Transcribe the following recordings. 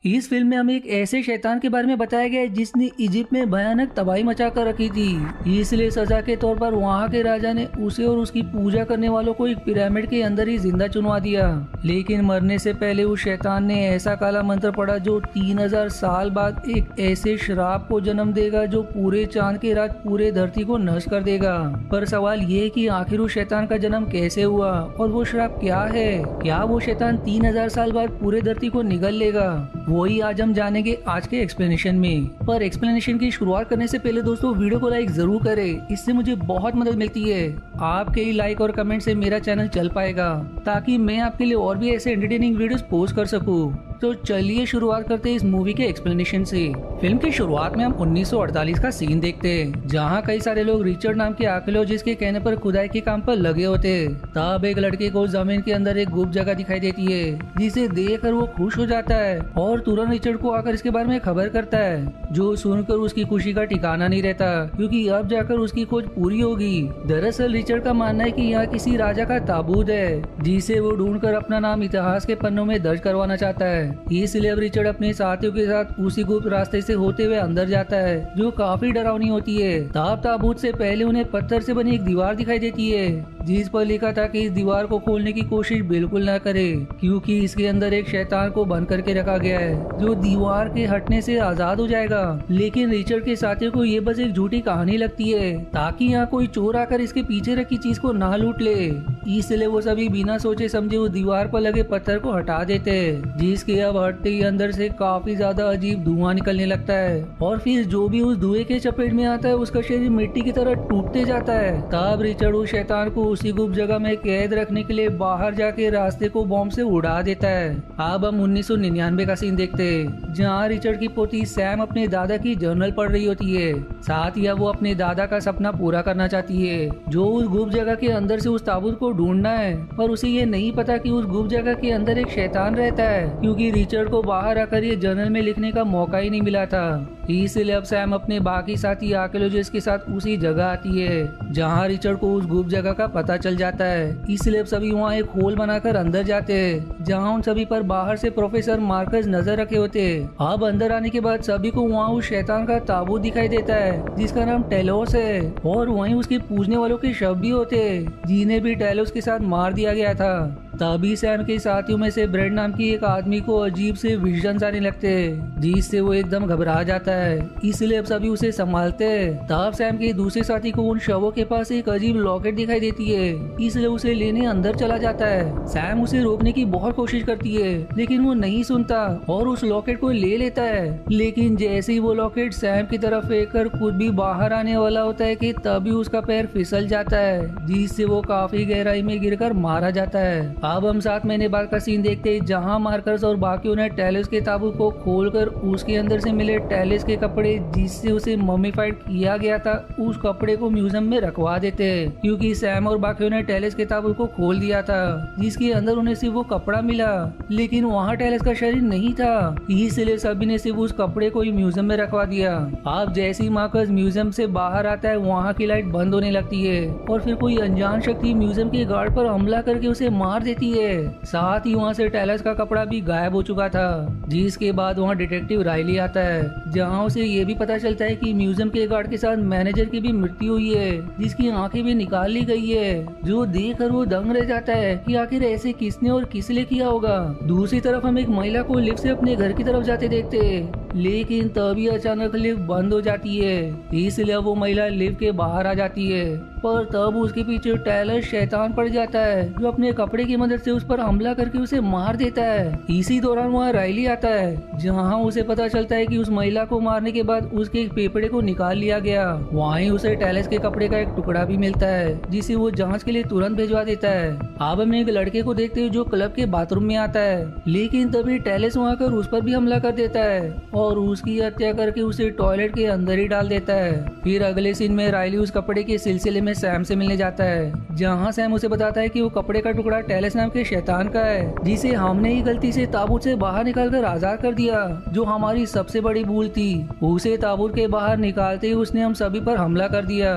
इस फिल्म में हमें एक ऐसे शैतान के बारे में बताया गया है जिसने इजिप्ट में भयानक तबाही मचा कर रखी थी। इसलिए सजा के तौर पर वहाँ के राजा ने उसे और उसकी पूजा करने वालों को एक पिरामिड के अंदर ही जिंदा चुनवा दिया। लेकिन मरने से पहले उस शैतान ने ऐसा काला मंत्र पढ़ा जो 3000 साल बाद एक ऐसे श्राप को जन्म देगा जो पूरे चांद के रात पूरे धरती को नष्ट कर देगा। पर सवाल ये है कि आखिर उस शैतान का जन्म कैसे हुआ और वो श्राप क्या है? क्या वो शैतान 3000 साल बाद पूरे धरती को निगल लेगा? वही आज हम जानेंगे आज के एक्सप्लेनेशन में। पर एक्सप्लेनेशन की शुरुआत करने से पहले दोस्तों वीडियो को लाइक जरूर करें, इससे मुझे बहुत मदद मिलती है। आपके ही लाइक और कमेंट से मेरा चैनल चल पाएगा ताकि मैं आपके लिए और भी ऐसे एंटरटेनिंग वीडियोस पोस्ट कर सकूं। तो चलिए शुरुआत करते हैं इस मूवी के एक्सप्लेनेशन से। फिल्म की शुरुआत में हम 1948 का सीन देखते हैं जहां कई सारे लोग रिचर्ड नाम के आर्कियोलॉजिस्ट के कहने पर खुदाई के काम पर लगे होते। तब एक लड़के को जमीन के अंदर एक गुप्त जगह दिखाई देती है जिसे देखकर वो खुश हो जाता है और तुरंत रिचर्ड को आकर इसके बारे में खबर करता है, जो सुनकर उसकी खुशी का ठिकाना नहीं रहता क्योंकि अब जाकर उसकी खोज पूरी होगी। दरअसल रिचर्ड का मानना है कि यहाँ किसी राजा का ताबूत है जिसे वो ढूंढकर अपना नाम इतिहास के पन्नों में दर्ज करवाना चाहता है। इसलिए अब रिचर्ड अपने साथियों के साथ उसी गुप्त रास्ते से होते हुए अंदर जाता है जो काफी डरावनी होती है। ताबूत से पहले उन्हें पत्थर से बनी एक दीवार दिखाई देती है जिस पर लिखा था कि इस दीवार को खोलने की कोशिश बिल्कुल न करे क्योंकि इसके अंदर एक शैतान को बंद करके रखा गया है जो दीवार के हटने से आजाद हो जाएगा। लेकिन रिचर्ड के साथियों को ये बस एक झूठी कहानी लगती है ताकि यहाँ कोई चोर आकर इसके पीछे रखी चीज को ना लूट ले। इसलिए वो सभी बिना सोचे समझे उस दीवार पर लगे पत्थर को हटा देते हैं जिसके अब हटते ही अंदर से काफी ज्यादा अजीब धुआं निकलने लगता है और फिर जो भी उस धुएं के चपेट में आता है उसका शरीर मिट्टी की तरह टूटते जाता है। तब रिचर्ड उस शैतान को उसी गुप्त जगह में कैद रखने के लिए बाहर जाके रास्ते को बॉम्ब से उड़ा देता है। अब हम 1999 का सीन देखते हैं जहाँ रिचर्ड की पोती सैम अपने दादा की जर्नल पढ़ रही होती है। साथ ही वो अपने दादा का सपना पूरा करना चाहती है जो उस गुप्त जगह के अंदर से उस ताबूत को ढूंढना है, पर उसे ये नहीं पता कि उस गुप्त जगह के अंदर एक शैतान रहता है क्योंकि रिचर्ड को बाहर आकर ये जर्नल में लिखने का मौका ही नहीं मिला था। इसलिए अब सैम अपने बाकी साथी आर्कियोलॉजिस्ट के साथ उसी जगह आती है जहाँ रिचर्ड को उस गुप्त जगह का पता चल जाता है। इसलिए अब सभी वहाँ एक होल बनाकर अंदर जाते हैं जहाँ उन सभी पर बाहर से प्रोफेसर मार्कस नजर रखे होते हैं। अब अंदर आने के बाद सभी को वहाँ उस शैतान का ताबूत दिखाई देता है जिसका नाम टेलोस है और वहीं उसके पूजने वालों के शव भी होते हैं जिन्हें भी टेलोस के साथ मार दिया गया था। तभी सैम के साथियों में से ब्रेड नाम की एक आदमी को अजीब से विजन्स आने लगते हैं जिससे वो एकदम घबरा जाता है। इसलिए अब सभी उसे संभालते हैं। तब सैम के दूसरे साथी को उन शवों के पास एक अजीब लॉकेट दिखाई देती है, इसलिए उसे लेने अंदर चला जाता है। सैम उसे रोकने की बहुत कोशिश करती है लेकिन वो नहीं सुनता और उस लॉकेट को ले लेता है। लेकिन जैसे ही वो लॉकेट सैम की तरफ फेंक कर खुद भी बाहर आने वाला होता है कि तभी उसका पैर फिसल जाता है जिससे वो काफी गहराई में गिरकर मारा जाता है। अब हम 7 महीने बाद का सीन देखते हैं जहां मार्कस और बाकियों ने टेलेस के ताबूत को खोलकर उसके अंदर से मिले टेलेस के कपड़े जिससे उसे मम्मीफाइड किया गया था उस कपड़े को म्यूजियम में रखवा देते हैं क्योंकि सैम और बाकियों ने टेलेस के ताबूत को खोल दिया था जिसके अंदर उन्हें सिर्फ वो कपड़ा मिला लेकिन वहाँ टेलेस का शरीर नहीं था। इसलिए सभी ने सिर्फ उस कपड़े को ही म्यूजियम में रखवा दिया। अब जैसे ही मार्कस म्यूजियम से बाहर आता है वहाँ की लाइट बंद होने लगती है और फिर कोई अनजान शक्ति म्यूजियम के गार्ड पर हमला करके उसे मार देती है। साथ ही वहाँ से टेलेस का कपड़ा भी गायब हो चुका था जिसके बाद वहाँ डिटेक्टिव राइली आता है जहाँ उसे ये भी पता चलता है कि म्यूजियम के गार्ड के साथ मैनेजर की भी मृत्यु हुई है जिसकी आंखें भी निकाल ली गई है, जो देखकर वो दंग रह जाता है कि आखिर ऐसे किसने और किस लिए किया होगा। दूसरी तरफ हम एक महिला को लिफ्ट से अपने घर की तरफ जाते देखते हैं लेकिन तभी अचानक लिफ्ट बंद हो जाती है, इसलिए वो महिला लिफ्ट के बाहर आ जाती है। पर तब उसके पीछे टेलर शैतान पड़ जाता है जो अपने कपड़े की मदद से उस पर हमला करके उसे मार देता है। इसी दौरान वहाँ राइली आता है जहाँ उसे पता चलता है कि उस महिला को मारने के बाद उसके एक फेफड़े को निकाल लिया गया। वहीं उसे टेलेस के कपड़े का एक टुकड़ा भी मिलता है जिसे वो जांच के लिए तुरंत भिजवा देता है। अब हम एक लड़के को देखते हैं जो क्लब के बाथरूम में आता है लेकिन तभी टेलेस वहाँ कर उस पर भी हमला कर देता है और उसकी हत्या करके उसे टॉयलेट के अंदर ही डाल देता है। फिर अगले सीन में राइली उस कपड़े के सिलसिले में सैम से मिलने जाता है जहाँ सैम उसे बताता है कि वो कपड़े का टुकड़ा टेलेस नाम के शैतान का है जिसे हमने ही गलती से ताबूत से बाहर निकालकर आजाद कर दिया, जो हमारी सबसे बड़ी भूल थी। उसे ताबूत के बाहर निकालते ही उसने हम सभी पर हमला कर दिया।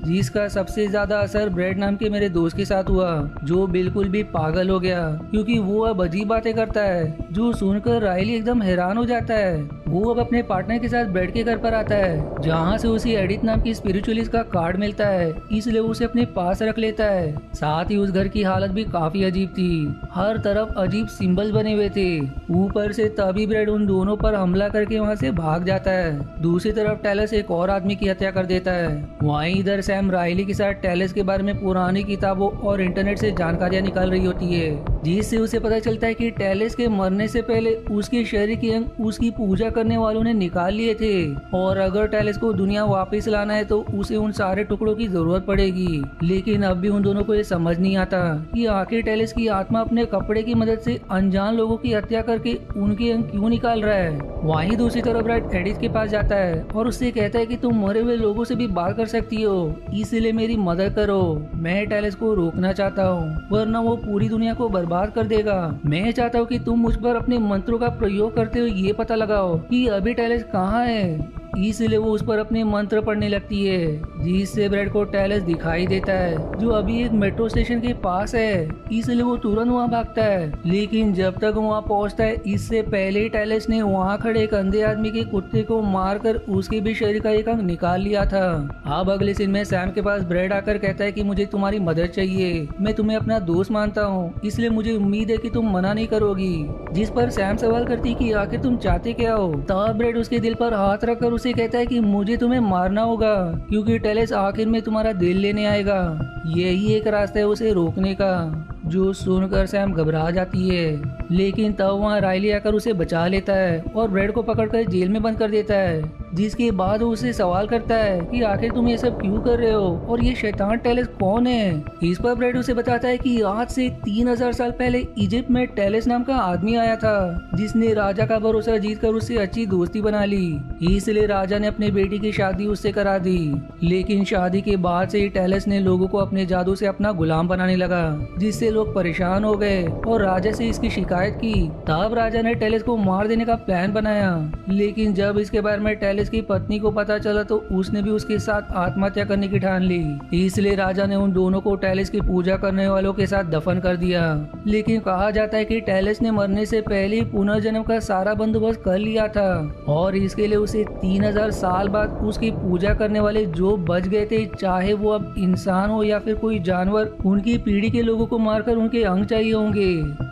जिसका सबसे ज्यादा असर ब्रेड नाम के मेरे दोस्त के साथ हुआ, जो बिल्कुल भी पागल हो गया क्योंकि वो अब अजीब बातें करता है, जो सुनकर रायली एकदम हैरान हो जाता है। वो अब अपने पार्टनर के साथ ब्रेड के घर पर आता है, जहाँ से उसे एडिथ नाम की स्पिरिचुअलिस्ट का कार्ड मिलता है, इसलिए उसे अपने पास रख लेता है। साथ ही उस घर की हालत भी काफी अजीब थी, हर तरफ अजीब सिंबल बने हुए थे। ऊपर से तभी ब्रेड उन दोनों पर हमला करके वहाँ से भाग जाता है। दूसरी तरफ टेलस एक और आदमी की हत्या कर देता है। वहीं इधर सैम रायली के साथ टेलस के बारे में पुरानी किताबों और इंटरनेट से जानकारियां निकाल रही होती है, जिससे उसे पता चलता है कि टेलस के मरने से पहले उसके शरीर के अंग उसकी पूजा करने वालों ने निकाल लिए थे, और अगर टेलस को दुनिया वापस लाना है तो उसे उन सारे टुकड़ों की जरूरत पड़ेगी। लेकिन अब भी उन दोनों को ये समझ नहीं आता कि आखिर टेलस की आत्मा अपने कपड़े की मदद से अनजान लोगों की हत्या करके उनके अंग क्यों निकाल रहा है। वहीं दूसरी तरफ ब्रेड एडिथ के पास जाता है और उससे कहता है कि तुम मरे हुए लोगों से भी बात कर सकती हो, इसलिए मेरी मदद करो। मैं टेलस को रोकना चाहता हूँ, वरना वो पूरी दुनिया को बर्बाद कर देगा। मैं चाहता हूँ कि तुम मुझ पर अपने मंत्रों का प्रयोग करते हुए ये पता लगाओ कि अभी टेलस कहाँ है। इसलिए वो उस पर अपने मंत्र पढ़ने लगती है, जिससे ब्रेड को टेलस दिखाई देता है, जो अभी एक मेट्रो स्टेशन के पास है। इसलिए वो तुरंत वहाँ भागता है, लेकिन जब तक वहाँ पहुँचता है इससे पहले ही टेलस ने वहाँ खड़े एक अंधे आदमी के कुत्ते को मारकर उसके भी शरीर का एक अंग निकाल लिया था। अब अगले सीन में सैम के पास ब्रेड आकर कहता है कि मुझे तुम्हारी मदद चाहिए, मैं तुम्हें अपना दोस्त मानता हूँ, इसलिए मुझे उम्मीद है कि तुम मना नहीं करोगी। जिस पर सैम सवाल करती कि आखिर तुम चाहते क्या हो। तब ब्रेड उसके दिल पर हाथ रखकर उसे कहता है कि मुझे तुम्हें मारना होगा, क्योंकि टेलस आखिर में तुम्हारा दिल लेने आएगा। यही एक रास्ता है उसे रोकने का। जो सुनकर सैम घबरा जाती है, लेकिन तब वहाँ रायली आकर उसे बचा लेता है और ब्रेड को पकड़कर जेल में बंद कर देता है। जिसके बाद वो उससे सवाल करता है कि आखिर तुम ये सब क्यों कर रहे हो और ये शैतान टेलस कौन है। इस पर ब्रेड उसे बताता है कि आज से 3000 साल पहले इजिप्ट में टेलस नाम का आदमी आया था, जिसने राजा का भरोसा जीतकर उससे अच्छी दोस्ती बना ली। इसलिए राजा ने अपनी बेटी की शादी उससे करा दी, लेकिन शादी के बाद से ही टेलस ने लोगों को अपने जादू से अपना गुलाम बनाने लगा, जिससे लोग परेशान हो गए और राजा से इसकी शिकायत की। तब राजा ने टेलस को मार देने का प्लान बनाया, लेकिन जब इसके बारे में टेलस की पत्नी को पता चला तो उसने भी उसके साथ आत्महत्या करने की ठान ली। इसलिए राजा ने उन दोनों को टेलस की पूजा करने वालों के साथ दफन कर दिया। लेकिन कहा जाता है कि टेलस ने मरने से पहले ही पुनर्जन्म का सारा बंदोबस्त कर लिया था, और इसके लिए उसे 3000 साल बाद उसकी पूजा करने वाले जो बच गए थे, चाहे वो अब इंसान हो या फिर कोई जानवर, उनकी पीढ़ी के लोगों को मारकर उनके अंग चाहिए होंगे,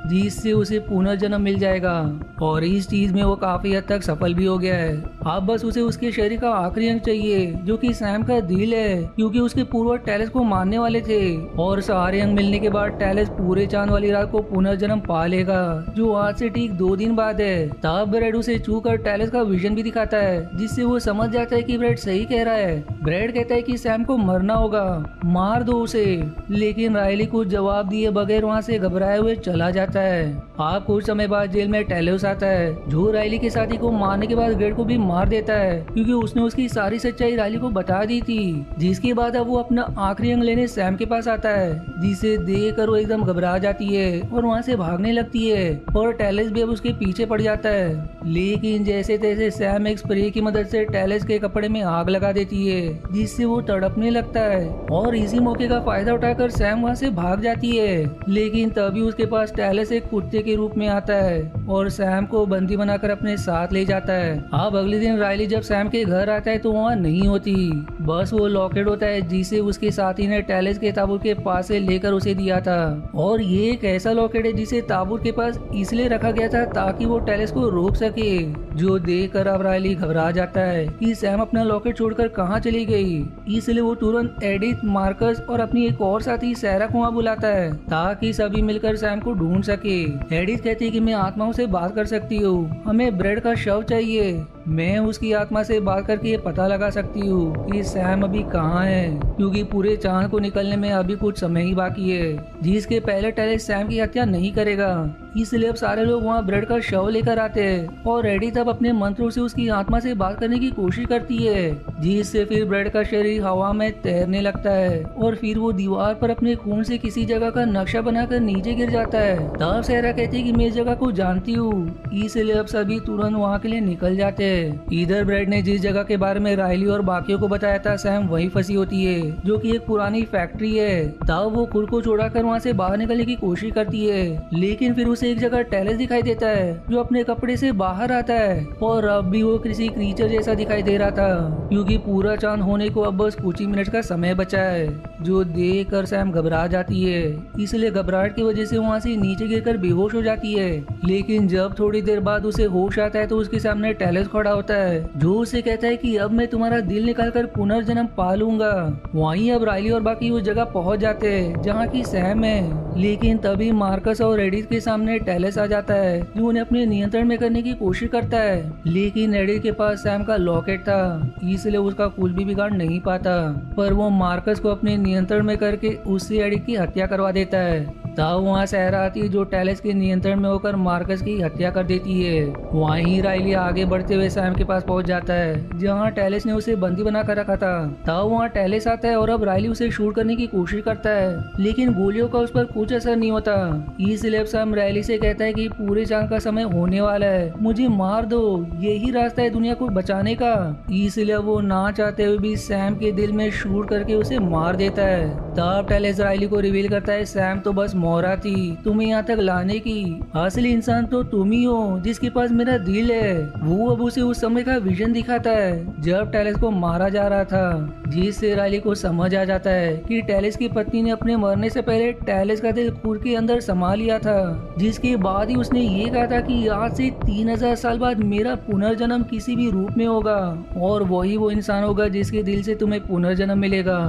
जिससे उसे पुनर्जन्म मिल जाएगा। और इस चीज में वो काफी हद तक सफल भी हो गया है। अब बस उसे उसके शरीर का आखिरी अंग चाहिए, जो कि सैम का दिल है, क्योंकि उसके पूर्वज टेलस को मारने वाले थे। और सारे अंग मिलने के बाद टेलस पूरे चांद वाली रात को पुनर्जन्म पा लेगा, जो आज से ठीक 2 दिन बाद है। तब ब्रेड उसे छू कर टेलस का विजन भी दिखाता है, जिससे वो समझ जाता है कि ब्रेड सही कह रहा है। ब्रेड कहता है कि सैम को मरना होगा, मार दो उसे, लेकिन रायली कुछ जवाब दिए बगैर वहाँ से घबराए हुए चला जाता है। आप कुछ समय बाद जेल में टेलस आता है, जो रायली के साथी को मारने के बाद ब्रेड को भी मार देता है, क्योंकि उसने उसकी सारी सच्चाई रायली को बता दी थी। जिसके बाद अब वो अपना आखिरी अंग लेने सैम के पास आता है, जिसे देखकर वो एकदम घबरा जाती है और वहाँ से भागने लगती है, और टेलस भी अब उसके पीछे पड़ जाता है। लेकिन जैसे तैसे सैम एक स्प्रे की मदद से टेलस के कपड़े में आग लगा देती है, जिससे वो तड़पने लगता है, और इसी मौके का फायदा उठाकर सैम वहाँ से भाग जाती है। लेकिन तभी उसके पास टेलस एक कुत्ते के रूप में आता है और सैम को बंदी बनाकर अपने साथ ले जाता है। अब अगले दिन रायली जब सैम के घर आता है तो वहाँ नहीं होती, बस वो लॉकेट होता है जिसे उसके साथी ने टेलस के ताबूत के पास से लेकर उसे दिया था। और ये एक ऐसा लॉकेट है जिसे ताबूत के पास इसलिए रखा गया था ताकि वो टेलस को रोक सके। जो देखकर अब रायली घबरा जाता है कि सैम अपना लॉकेट छोड़कर कहाँ चली गई। इसलिए वो तुरंत एडिथ, मार्कस और अपनी एक और साथी सैरा को वहाँ बुलाता है, ताकि सभी मिलकर सैम को ढूंढ सके। एडिथ कहती है कि मैं आत्माओं से बात कर सकती हूँ, हमें ब्रेड का शव चाहिए, मैं उसकी आत्मा से बात करके ये पता लगा सकती हूँ कि सैम अभी कहाँ है, क्योंकि पूरे चांद को निकलने में अभी कुछ समय ही बाकी है, जिसके पहले टेलस सैम की हत्या नहीं करेगा। इसलिए अब सारे लोग वहाँ ब्रेड का शव लेकर आते हैं, और एडिथ अब अपने मंत्रों से उसकी आत्मा से बात करने की कोशिश करती है, जिससे फिर ब्रेड का शरीर हवा में तैरने लगता है, और फिर वो दीवार पर अपने खून से किसी जगह का नक्शा बनाकर नीचे गिर जाता है। तब सहरा कहती है कि मैं इस जगह को जानती हूँ, इसलिए अब सभी तुरंत वहाँ के लिए निकल जाते है। इधर ब्रेड ने जिस जगह के बारे में रायली और बाकियों को बताया था सैम वहीं फंसी होती है, जो कि एक पुरानी फैक्ट्री है। तब वो खुद को छुड़ाकर वहाँ से बाहर निकलने की कोशिश करती है, लेकिन फिर उसे एक जगह टेलेस दिखाई देता है जो अपने कपड़े से बाहर आता है और अब भी वो किसी क्रीचर जैसा दिखाई दे रहा था, क्योंकि पूरा चांद होने को अब बस कुछ ही मिनट का समय बचा है, जो देख कर सैम घबरा जाती है। इसलिए घबराहट की वजह से वहाँ से नीचे गिरकर बेहोश हो जाती है। लेकिन जब थोड़ी देर बाद उसे होश आता है तो उसके सामने टेलेस खड़ा होता है, जो उसे कहता है कि अब मैं तुम्हारा दिल निकालकर पुनर्जन्म पा लूंगा। वहीं अब रायली और बाकी उस जगह पहुंच जाते हैं जहाँ की सैम है, लेकिन तभी मार्कस और एडिथ के सामने टेलेस आ जाता है, जो उन्हें अपने नियंत्रण में करने की कोशिश करता है। लेकिन एडिथ के पास सैम का लॉकेट था, इसलिए उसका कुछ भी बिगाड़ नहीं पाता, पर वो मार्कस को अपने नियंत्रण में करके उससे एडिथ की हत्या करवा देता है। तब वहाँ सहरा आती है जो टेलेस के नियंत्रण में होकर मार्कस की हत्या कर देती है। वहीं रायली आगे बढ़ते हुए सैम के पास पहुंच जाता है, जहाँ टेलेस ने उसे बंदी बना कर रखा था। तब वहाँ टेलेस आता है और अब रायली उसे शूट करने की कोशिश करता है, लेकिन गोलियों का उस पर कुछ असर नहीं होता। इसलिए अब सैम रायली से कहता है कि पूरे चांद का समय होने वाला है, मुझे मार दो, यही रास्ता है दुनिया को बचाने का। इसलिए वो ना चाहते हुए भी सैम के दिल में शूट करके उसे मार देता है। तब टेलेस रायली को रिवील करता है सैम तो बस मोहरा थी तुम्हें यहाँ तक लाने की, असली इंसान तो तुम ही हो जिसके पास मेरा दिल है। वो अब उसे उस समय का विजन दिखाता है जब टेलेस को मारा जा रहा था, जिससे रायली को समझ आ जाता है कि टेलेस की पत्नी ने अपने मरने से पहले टेलेस का दिल खुद के अंदर समा लिया था, जिसके बाद ही उसने ये कहा था कि आज से 3000 साल बाद मेरा पुनर्जन्म किसी भी रूप में होगा और वही वो इंसान होगा जिसके दिल से तुम्हें पुनर्जन्म मिलेगा।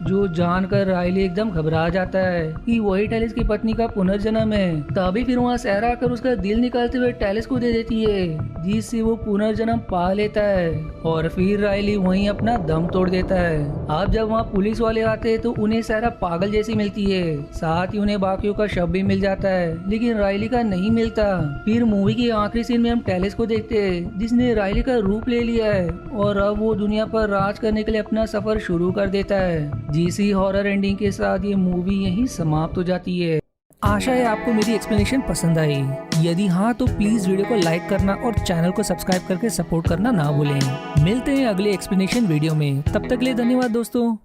जो जानकर रायली एकदम घबरा जाता है कि वही टेलेस की पत्नी का पुनर्जन्म है। तभी फिर वहाँ सहरा आकर उसका दिल निकालते हुए टेलेस को दे देती है, जिससे वो पुनर्जन्म पा लेता है और फिर रायली वहीं अपना दम तोड़ देता है। अब जब वहाँ पुलिस वाले आते हैं तो उन्हें सहरा पागल जैसी मिलती है, साथ ही उन्हें बाकियों का शव भी मिल जाता है, लेकिन रायली का नहीं मिलता। फिर मूवी के आखिरी सीन में हम टेलेस को देखते हैं जिसने रायली का रूप ले लिया है और अब वो दुनिया पर राज करने के लिए अपना सफर शुरू कर देता है। जिसी हॉरर एंडिंग के साथ ये मूवी यहीं समाप्त हो जाती है। आशा है आपको मेरी एक्सप्लेनेशन पसंद आई। यदि हाँ तो प्लीज वीडियो को लाइक करना और चैनल को सब्सक्राइब करके सपोर्ट करना ना भूलें। मिलते हैं अगले एक्सप्लेनेशन वीडियो में, तब तक के लिए धन्यवाद दोस्तों।